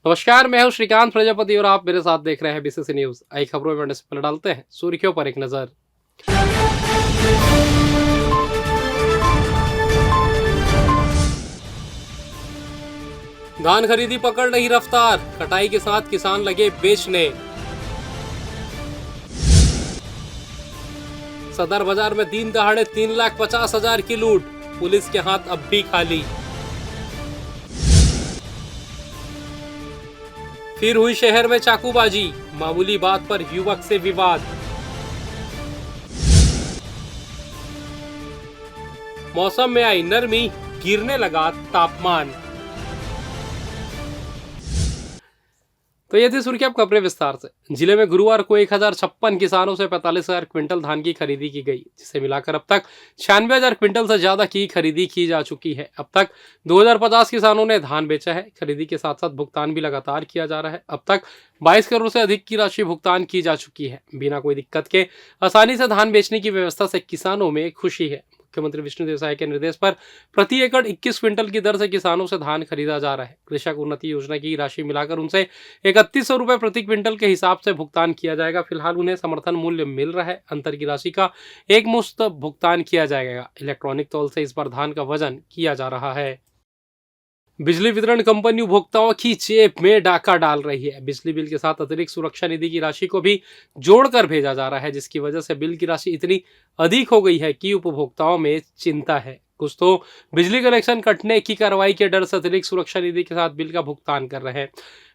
नमस्कार, मैं हूं श्रीकांत प्रजापति और आप मेरे साथ देख रहे हैं बीसीसी न्यूज। आई खबरों में पहले डालते हैं सुर्खियों पर एक नजर। धान खरीदी पकड़ रही रफ्तार, कटाई के साथ किसान लगे बेचने। सदर बाजार में दिन दहाड़े 3,50,000 की लूट, पुलिस के हाथ अब भी खाली। फिर हुई शहर में चाकूबाजी, मामूली बात पर युवक से विवाद। मौसम में आई नरमी, गिरने लगा तापमान। तो ये थी सुर्खियां अब खबरें विस्तार से। जिले में गुरुवार को 1,056 किसानों से 45,000 क्विंटल धान की खरीदी की गई, जिसे मिलाकर अब तक 96,000 क्विंटल से ज्यादा की खरीदी की जा चुकी है। अब तक 2,050 किसानों ने धान बेचा है। खरीदी के साथ साथ भुगतान भी लगातार किया जा रहा है। अब तक 22 करोड़ से अधिक की राशि भुगतान की जा चुकी है। बिना कोई दिक्कत के आसानी से धान बेचने की व्यवस्था से किसानों में खुशी है। मुख्यमंत्री विष्णु देव साय के निर्देश पर प्रति एकड़ 21 क्विंटल की दर से किसानों से धान खरीदा जा रहा है। कृषक उन्नति योजना की राशि मिलाकर उनसे 3100 रुपए प्रति क्विंटल के हिसाब से भुगतान किया जाएगा। फिलहाल उन्हें समर्थन मूल्य मिल रहा है। अंतर की राशि का एक मुश्त भुगतान किया जाएगा। इलेक्ट्रॉनिक तौल से इस बार धान का वजन किया जा रहा है। बिजली वितरण कंपनी उपभोक्ताओं की जेब में डाका डाल रही है। बिजली बिल के साथ अतिरिक्त सुरक्षा निधि की राशि को भी जोड़कर भेजा जा रहा है, जिसकी वजह से बिल की राशि इतनी अधिक हो गई है कि उपभोक्ताओं में चिंता है। कुछ तो बिजली कनेक्शन कटने की कार्रवाई के डर से अतिरिक्त सुरक्षा निधि के साथ बिल का भुगतान कर रहे हैं।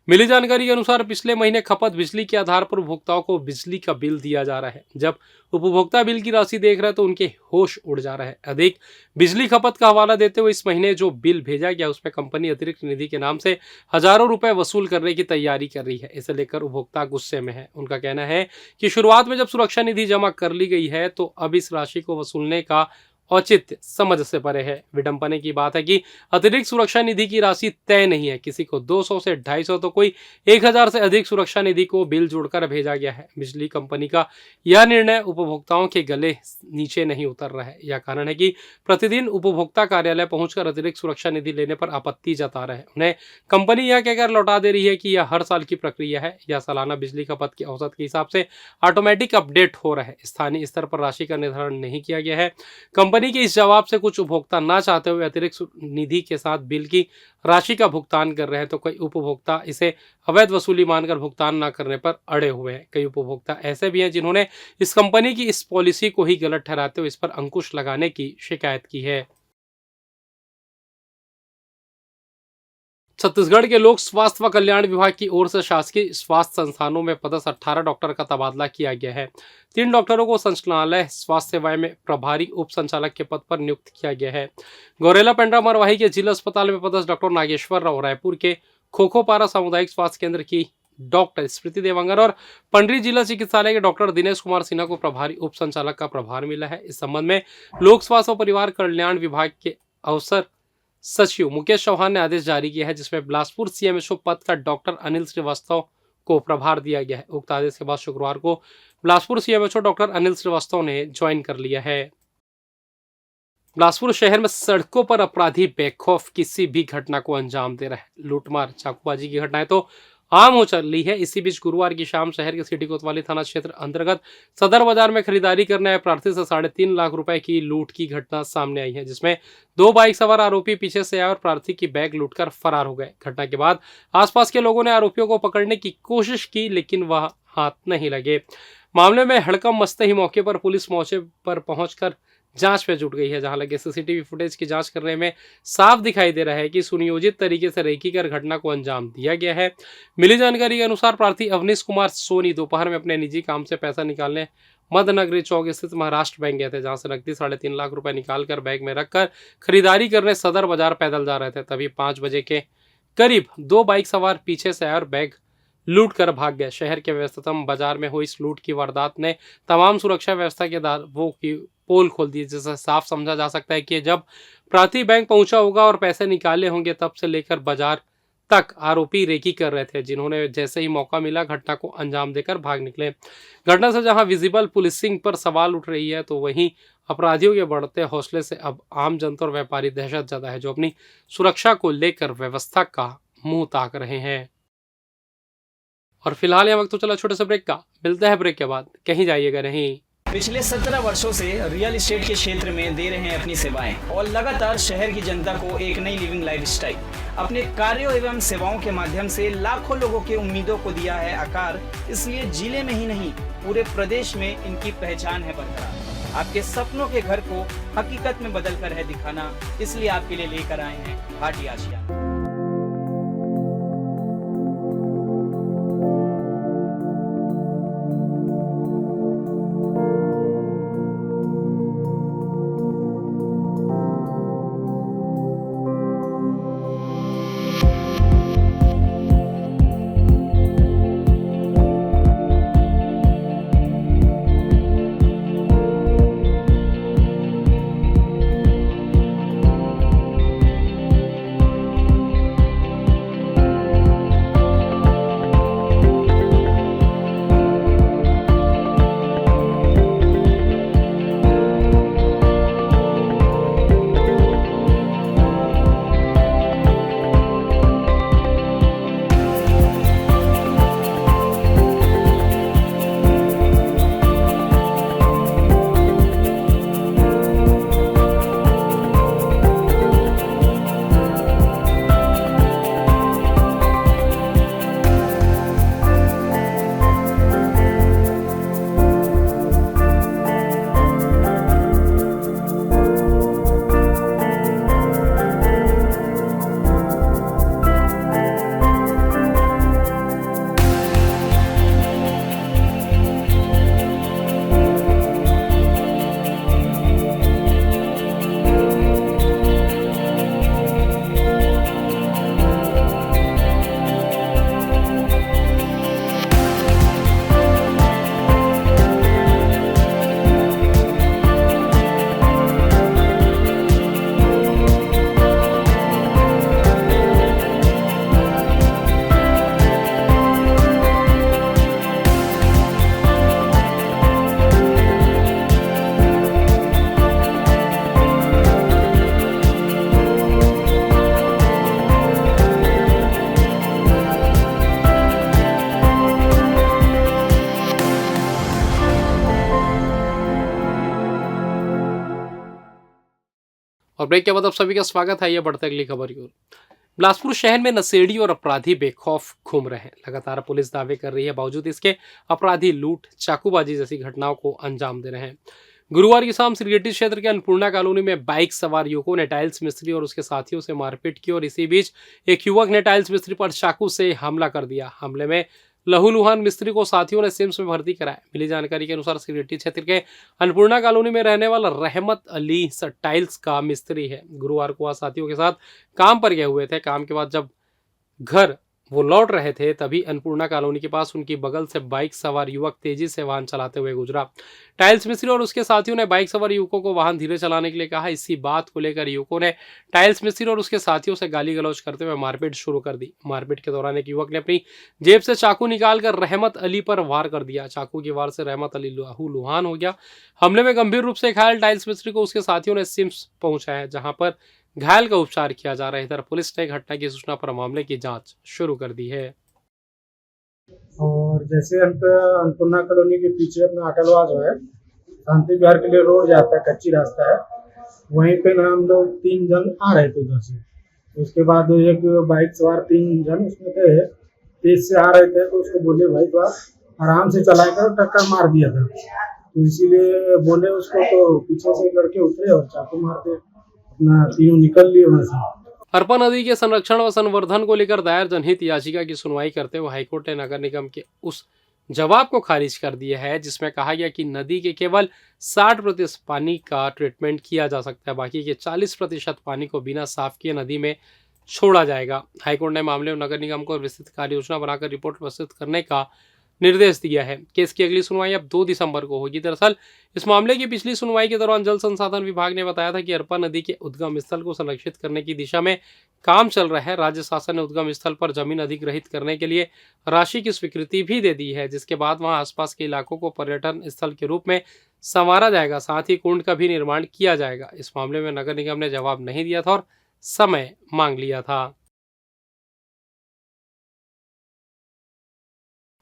मिली जानकारी के अनुसार पिछले महीने खपत बिजली के आधार पर उपभोक्ताओं को बिजली का बिल दिया जा रहा है। जब उपभोक्ता बिल की राशि देख रहे हैं तो उनके होश उड़ जा रहा है। अधिक बिजली खपत का हवाला देते हुए इस महीने जो बिल भेजा गया उसमें कंपनी अतिरिक्त निधि के नाम से हजारों रुपए वसूल करने की तैयारी कर रही है। इसे लेकर उपभोक्ता गुस्से में है। उनका कहना है कि शुरुआत में जब सुरक्षा निधि जमा कर ली गई है तो अब इस राशि को वसूलने का औचित्य समझ से परे है। विडंबने की बात है कि अतिरिक्त सुरक्षा निधि की राशि तय नहीं है। किसी को 200 से 250 तो कोई 1,000 से अधिक सुरक्षा निधि को बिल जोड़कर भेजा गया है। बिजली कंपनी का यह निर्णय उपभोक्ताओं के गले नीचे नहीं उतर रहा है। यह कारण है कि प्रतिदिन उपभोक्ता कार्यालय पहुंचकर अतिरिक्त सुरक्षा निधि लेने पर आपत्ति जता रहे हैं। उन्हें कंपनी यह कहकर लौटा दे रही है कि यह हर साल की प्रक्रिया है। यह सालाना बिजली खपत के औसत के हिसाब से ऑटोमेटिक अपडेट हो रहा है। स्थानीय स्तर पर राशि का निर्धारण नहीं किया गया है। कंपनी के इस जवाब से कुछ उपभोक्ता ना चाहते हुए अतिरिक्त निधि के साथ बिल की राशि का भुगतान कर रहे हैं, तो कई उपभोक्ता इसे अवैध वसूली मानकर भुगतान न करने पर अड़े हुए हैं। कई उपभोक्ता ऐसे भी हैं जिन्होंने इस कंपनी की इस पॉलिसी को ही गलत ठहराते हुए इस पर अंकुश लगाने की शिकायत की है। छत्तीसगढ़ के लोक स्वास्थ्य व कल्याण विभाग की ओर से शासकीय स्वास्थ्य संस्थानों में पदस्थ 18 डॉक्टर का तबादला किया गया है। 3 डॉक्टरों को संचालनालय स्वास्थ्य सेवाएं में प्रभारी उप संचालक के पद पर नियुक्त किया गया है। गौरेला पेंड्रा मरवाही के जिला अस्पताल में पदस्थ डॉक्टर नागेश्वर राव, रायपुर के खोखोपारा सामुदायिक स्वास्थ्य केंद्र की डॉक्टर स्मृति देवांगन और पंडरी जिला चिकित्सालय के डॉक्टर दिनेश कुमार सिन्हा को प्रभारी उप संचालक का प्रभार मिला है। इस संबंध में लोक स्वास्थ्य और परिवार कल्याण विभाग के अवसर सचिव मुकेश चौहान ने आदेश जारी किया है, जिसमें बिलासपुर सीएमएचओ पद का डॉक्टर अनिल श्रीवास्तव को प्रभार दिया गया है। उक्त आदेश के बाद शुक्रवार को बिलासपुर सीएमएचओ डॉक्टर अनिल श्रीवास्तव ने ज्वाइन कर लिया है। बिलासपुर शहर में सड़कों पर अपराधी बेखौफ किसी भी घटना को अंजाम दे रहे हैं। लूटमार, चाकूबाजी की घटनाएं तो आम हो चली है। इसी बीच गुरुवार की शाम शहर के सिटी कोतवाली थाना क्षेत्र अंतर्गत सदर बाजार में खरीदारी करने आए प्रार्थी से 3.5 लाख रुपए की लूट की घटना सामने आई है, जिसमें 2 बाइक सवार आरोपी पीछे से आए और प्रार्थी की बैग लूटकर फरार हो गए। घटना के बाद आसपास के लोगों ने आरोपियों को पकड़ने की कोशिश की, लेकिन वह हाथ नहीं लगे। मामले में हड़कंप मचते ही मौके पर पुलिस मौके पर पहुंचकर जांच में जुट गई है, जहां लगे सीसीटीवी फुटेज की जांच करने में साफ दिखाई दे रहा है कि सुनियोजित तरीके से रेकी कर घटना को अंजाम दिया गया है। मिली जानकारी के अनुसार प्रार्थी अवनीश कुमार सोनी दोपहर में अपने निजी काम से पैसा निकालने मध्यनगरी चौक स्थित महाराष्ट्र बैंक गए थे, जहां से नकदी 3.5 लाख रुपए निकालकर बैग में रखकर खरीदारी करने सदर बाजार पैदल जा रहे थे। तभी 5 बजे के करीब 2 बाइक सवार पीछे से आए और बैग लूट कर भाग गए। शहर के व्यस्ततम बाजार में हुई इस लूट की वारदात ने तमाम सुरक्षा व्यवस्था के दावों की पोल खोल दिए, जिससे साफ समझा जा सकता है कि जब अपराधी बैंक पहुंचा होगा और पैसे निकाले होंगे, तब से लेकर बाजार तक आरोपी रेकी कर रहे थे, जिन्होंने जैसे ही मौका मिला घटना को अंजाम देकर भाग निकले। घटना से जहां विजिबल पुलिसिंग पर सवाल उठ रही है, तो वहीं अपराधियों के बढ़ते हौसले से अब आम जनता और व्यापारी दहशत ज़्यादा है, जो अपनी सुरक्षा को लेकर व्यवस्था का मुंह ताक रहे हैं। और फिलहाल यह वक्त तो चला छोटे से ब्रेक का, मिलते हैं ब्रेक के बाद, कहीं जाइएगा नहीं। पिछले 17 वर्षों से रियल एस्टेट के क्षेत्र में दे रहे हैं अपनी सेवाएं और लगातार शहर की जनता को एक नई लिविंग लाइफस्टाइल। अपने कार्यों एवं सेवाओं के माध्यम से लाखों लोगों की उम्मीदों को दिया है आकार, इसलिए जिले में ही नहीं पूरे प्रदेश में इनकी पहचान है बरकरार। आपके सपनों के घर को हकीकत में बदल कर है दिखाना, इसलिए आपके लिए लेकर आए हैं भाटी आशिया। और ब्रेक के बाद आप सभी का स्वागत है। ये बढ़ते अगली खबर की ओर। बिलासपुर शहर में नशेड़ी और अपराधी बेखौफ घूम रहे हैं। लगातार पुलिस दावे कर रही है, बावजूद इसके अपराधी लूट, चाकूबाजी जैसी घटनाओं को अंजाम दे रहे हैं। गुरुवार की शाम सिरगिट्टी क्षेत्र के अन्नपूर्णा कॉलोनी में बाइक सवार युवकों ने टाइल्स मिस्त्री और उसके साथियों से मारपीट की और इसी बीच एक युवक ने टाइल्स मिस्त्री पर चाकू से हमला कर दिया। हमले में लहूलुहान मिस्त्री को साथियों ने सिम्स में भर्ती कराया। मिली जानकारी के अनुसार सिरगिट्टी क्षेत्र के अन्नपूर्णा कॉलोनी में रहने वाला रहमत अली टाइल्स का मिस्त्री है। गुरुवार को वह साथियों के साथ काम पर गए हुए थे। काम के बाद जब घर वो लौट रहे थे, तभी अन्नपूर्णा कॉलोनी के पास उनकी बगल से बाइक सवार युवक तेजी से वाहन चलाते हुए गुजरा। टाइल्स मिस्त्री और उसके साथियों ने बाइक सवार युवकों को वाहन धीरे चलाने के लिए कहा। इसी बात को लेकर युवकों ने टाइल्स मिस्त्री और उसके साथियों से गाली गलौज करते हुए मारपीट शुरू कर दी। मारपीट के दौरान एक युवक ने अपनी जेब से चाकू निकालकर रहमत अली पर वार कर दिया। चाकू की वार से रहमत अली लहूलुहान हो गया। हमले में गंभीर रूप से घायल टाइल्स मिस्त्री को उसके साथियों ने सिम्स पहुंचाया, जहां पर घायल का उपचार किया जा रहा है। इधर पुलिस ने घटना की सूचना पर मामले की जांच शुरू कर दी है। और जैसे अन्नपूर्णा कॉलोनी के पीछे अपना अटलवा जो है, शांति विहार के लिए रोड जाता है, कच्ची रास्ता है, वहीं पे ना हम लोग 3 जन आ रहे थे उधर से। उसके बाद एक बाइक सवार 3 जन उसमें थे, तेज से आ रहे थे, तो उसको बोले भाई थोड़ा आराम से चलाकर टक्कर मार दिया था। तो इसीलिए बोले उसको, तो पीछे से लड़के उतरे और चाकू मारते अपना तीनों निकल लिए वहां से। हरपा नदी के संरक्षण व संवर्धन को लेकर दायर जनहित याचिका की सुनवाई करते हुए हाईकोर्ट ने नगर निगम के उस जवाब को खारिज कर दिया है, जिसमें कहा गया कि नदी के केवल 60% पानी का ट्रीटमेंट किया जा सकता है, बाकी के 40% पानी को बिना साफ किए नदी में छोड़ा जाएगा। हाईकोर्ट ने मामले में नगर निगम को विस्तृत कार्य योजना बनाकर रिपोर्ट प्रस्तुत करने का निर्देश दिया है। केस की अगली सुनवाई अब 2 दिसंबर को होगी। दरअसल इस मामले की पिछली सुनवाई के दौरान जल संसाधन विभाग ने बताया था कि अरपा नदी के उद्गम स्थल को संरक्षित करने की दिशा में काम चल रहा है। राज्य शासन ने उद्गम स्थल पर जमीन अधिग्रहित करने के लिए राशि की स्वीकृति भी दे दी है, जिसके बाद वहां आसपास के इलाकों को पर्यटन स्थल के रूप में संवारा जाएगा। साथ ही कुंड का भी निर्माण किया जाएगा। इस मामले में नगर निगम ने जवाब नहीं दिया था और समय मांग लिया था।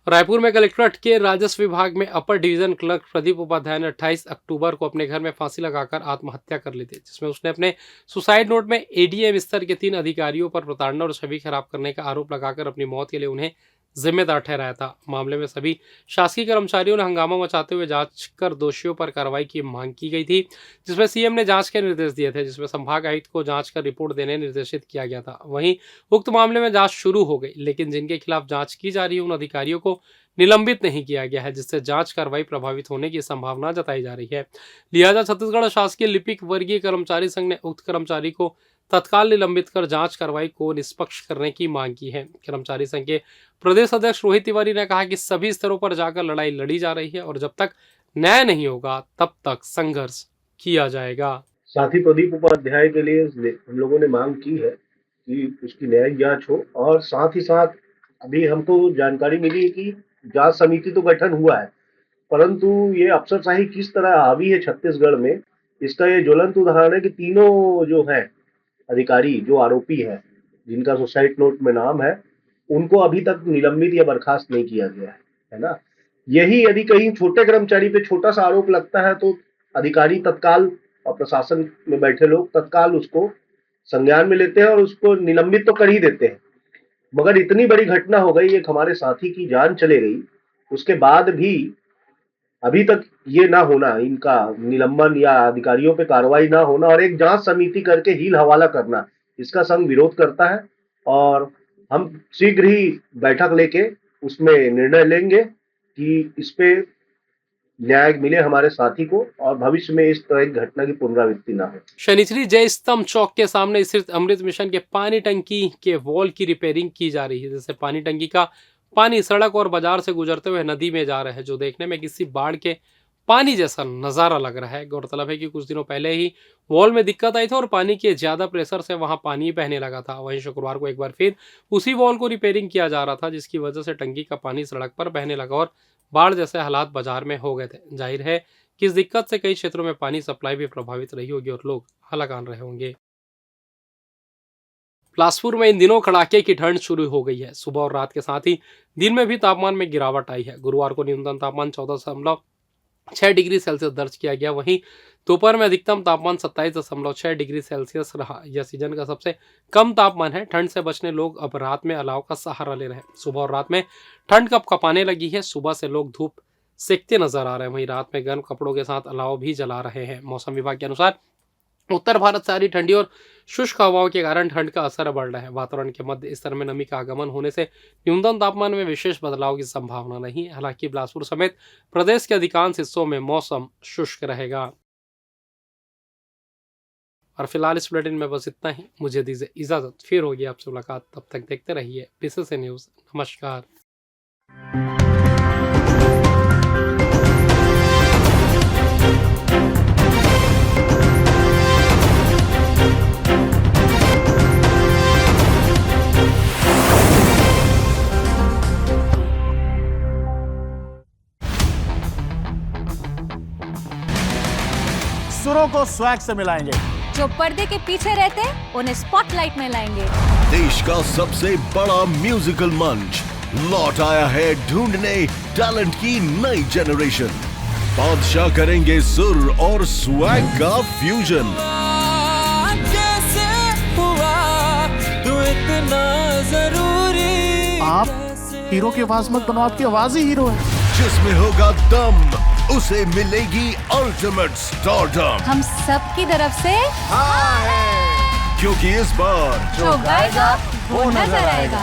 रायपुर में कलेक्ट्रेट के राजस्व विभाग में upper division clerk Pradeep Upadhyay ने 28 अक्टूबर को अपने घर में फांसी लगाकर आत्महत्या कर ली थी, जिसमें उसने अपने सुसाइड नोट में एडीएम स्तर के 3 अधिकारियों पर प्रताड़ना और छवि खराब करने का आरोप लगाकर अपनी मौत के लिए उन्हें जिम्मेदार ठहराया था। मामले में सभी शासकीय कर्मचारियों ने हंगामा मचाते हुए जांच कर दोषियों पर कार्रवाई की मांग की गई थी, जिसमें सीएम ने जांच के निर्देश दिए थे, जिसमें संभाग आयुक्त को जांच कर रिपोर्ट देने निर्देशित किया गया था। वहीं उक्त मामले में जांच शुरू हो गई, लेकिन जिनके खिलाफ जांच की जा रही है उन अधिकारियों को निलंबित नहीं किया गया है, जिससे जांच कार्रवाई प्रभावित होने की संभावना जताई जा रही है। लिहाजा छत्तीसगढ़ शासकीय लिपिक वर्गीय कर्मचारी संघ ने उक्त कर्मचारी को तत्काल निलंबित कर जांच कार्रवाई को निष्पक्ष करने की मांग की है। कर्मचारी संघ के प्रदेश अध्यक्ष रोहित तिवारी ने कहा कि सभी स्तरों पर जाकर लड़ाई लड़ी जा रही है और जब तक न्याय नहीं होगा तब तक संघर्ष किया जाएगा। साथी प्रदीप उपाध्याय के लिए हम लोगों ने मांग की है कि उसकी न्यायिक जांच हो, और साथ ही साथ अभी हमको जानकारी मिली है कि जांच समिति तो गठन हुआ है, परंतु ये अफसरशाही किस तरह हावी है छत्तीसगढ़ में, इसका ये ज्वलंत उदाहरण है कि तीनों जो है अधिकारी, जो आरोपी है, जिनका सुसाइड नोट में नाम है, उनको अभी तक निलंबित या बर्खास्त नहीं किया गया है ना। यही यदि कहीं छोटे कर्मचारी पे छोटा सा आरोप लगता है तो अधिकारी तत्काल, और प्रशासन में बैठे लोग तत्काल उसको संज्ञान में लेते हैं और उसको निलंबित तो कर ही देते हैं। मगर इतनी बड़ी घटना हो गई, एक हमारे साथी की जान चले गई, उसके बाद भी अभी तक ये ना होना, इनका निलंबन या अधिकारियों पे कार्रवाई ना होना और एक जांच समिति करके हील हवाला करना, इसका संघ विरोध करता है। और हम शीघ्र ही बैठक लेके उसमें निर्णय लेंगे कि इस पे न्याय मिले हमारे साथी को और भविष्य में इस तरह की घटना की पुनरावृत्ति ना हो। शनिचरी जय स्तंभ चौक के सामने स्थित अमृत मिशन के पानी टंकी के वॉल की रिपेयरिंग की जा रही है, जिससे पानी टंकी का पानी सड़क और बाजार से गुजरते हुए नदी में जा रहा है, जो देखने में किसी बाढ़ के पानी जैसा नजारा लग रहा है। गौरतलब है कि कुछ दिनों पहले ही वॉल में दिक्कत आई थी और पानी के ज्यादा प्रेशर से वहां पानी बहने लगा था। वहीं शुक्रवार को एक बार फिर उसी वॉल को रिपेयरिंग किया जा रहा था, जिसकी वजह से टंकी का पानी सड़क पर बहने लगा और बाढ़ जैसे हालात बाजार में हो गए थे। जाहिर है कि इस दिक्कत से कई क्षेत्रों में पानी सप्लाई भी प्रभावित रही होगी और लोग हलाकान रहे होंगे। बिलासपुर में इन दिनों कड़ाके की ठंड शुरू हो गई है। सुबह और रात के साथ ही दिन में भी तापमान में गिरावट आई है। गुरुवार को न्यूनतम तापमान 14.6 डिग्री सेल्सियस दर्ज किया गया। वहीं दोपहर में अधिकतम तापमान 27.6 डिग्री सेल्सियस रहा। यह सीजन का सबसे कम तापमान है। ठंड से बचने लोग अब रात में अलाव का सहारा ले रहे हैं। सुबह और रात में ठंड कब कपाने लगी है। सुबह से लोग धूप सेकते नजर आ रहे हैं, वहीं रात में गर्म कपड़ों के साथ अलाव भी जला रहे हैं। मौसम विभाग के अनुसार उत्तर भारत से आ रही ठंडी और शुष्क हवाओं के कारण ठंड का असर बढ़ रहा है। वातावरण के मध्य स्तर में नमी का आगमन होने से न्यूनतम तापमान में विशेष बदलाव की संभावना नहीं है। हालांकि बिलासपुर समेत प्रदेश के अधिकांश हिस्सों में मौसम शुष्क रहेगा। और फिलहाल इस बुलेटिन में बस इतना ही। मुझे दीजिए इजाजत, फिर होगी आपसे मुलाकात। तब तक देखते रहिए बीसीसी न्यूज। नमस्कार। सुरों को स्वैग से मिलाएंगे, जो पर्दे के पीछे रहते उन्हें स्पॉटलाइट में लाएंगे। देश का सबसे बड़ा म्यूजिकल मंच लौट आया है ढूंढने टैलेंट की नई जनरेशन। बादशाह करेंगे सुर और स्वैग का फ्यूजन। कैसे हुआ तू इतना जरूरी। आप हीरो की आवाज मत बनो, आपकी आवाज ही हीरो है। जिसमें होगा दम, उसे मिलेगी अल्टीमेट स्टारडम। हम सब की तरफ से हाँ है। क्योंकि इस बार जो गाएगा वो नजर आएगा।